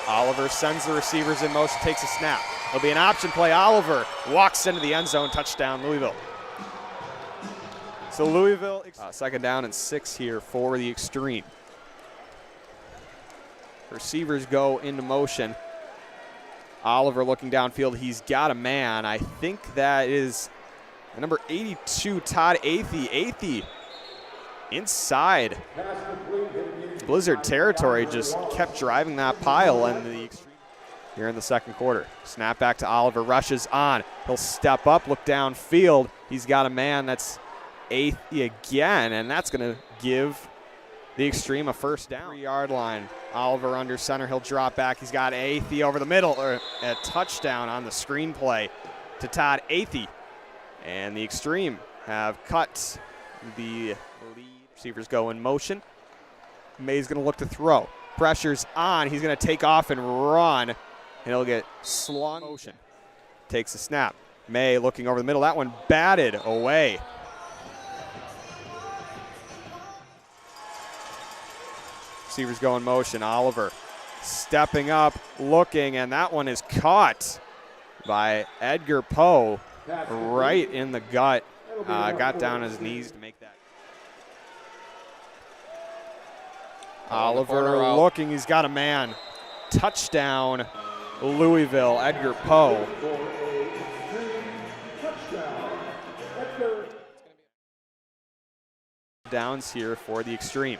Oliver sends the receivers in motion, takes a snap. It'll be an option play. Oliver walks into the end zone, touchdown Louisville. So Louisville, second down and 6 here for the Xtreme. Receivers go into motion. Oliver looking downfield. He's got a man. I think that is number 82, Todd Athey. Athey inside Blizzard territory, just kept driving that pile, and the Xtreme here in the second quarter. Snap back to Oliver, rushes on. He'll step up, look downfield. He's got a man. That's Athey again, and that's going to give the Xtreme a first down. 3-yard line. Oliver under center. He'll drop back. He's got Athey over the middle. Or a touchdown on the screenplay to Todd Athey. And the Xtreme have cut the lead. Receivers go in motion. May's going to look to throw. Pressure's on. He's going to take off and run. And he'll get slung. Motion. Takes a snap. May looking over the middle. That one batted away. Receivers go in motion. Oliver stepping up, looking, and that one is caught by Edgar Poe right in the gut. Got down on his knees to make that. Oliver looking, he's got a man. Touchdown, Louisville, Edgar Poe. Downs here for the Xtreme.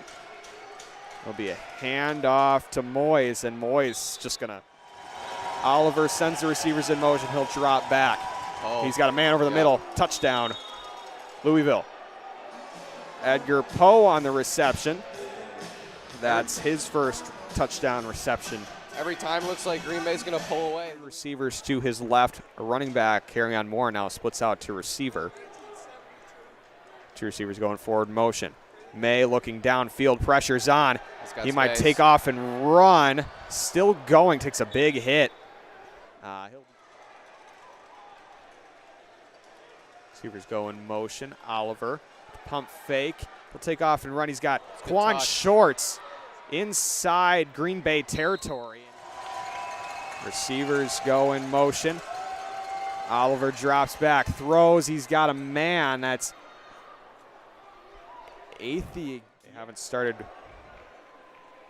There'll be a handoff to Moyes, and Moyes just gonna. Oliver sends the receivers in motion. He'll drop back. He's got a man over the middle. Touchdown, Louisville. Edgar Poe on the reception. That's his first touchdown reception. Every time looks like Green Bay's gonna pull away. Receivers to his left. A running back, carrying on Moore, now splits out to receiver. Two receivers going forward motion. May looking downfield, pressure's on. He might take off and run. Still going, takes a big hit. Receivers go in motion. Oliver, pump fake. He'll take off and run. He's got Quan Shorts inside Green Bay territory. Receivers go in motion. Oliver drops back, throws. He's got a man. That's Athey. They haven't started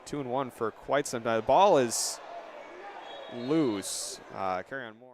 2-1 for quite some time. The ball is loose. Carry on more.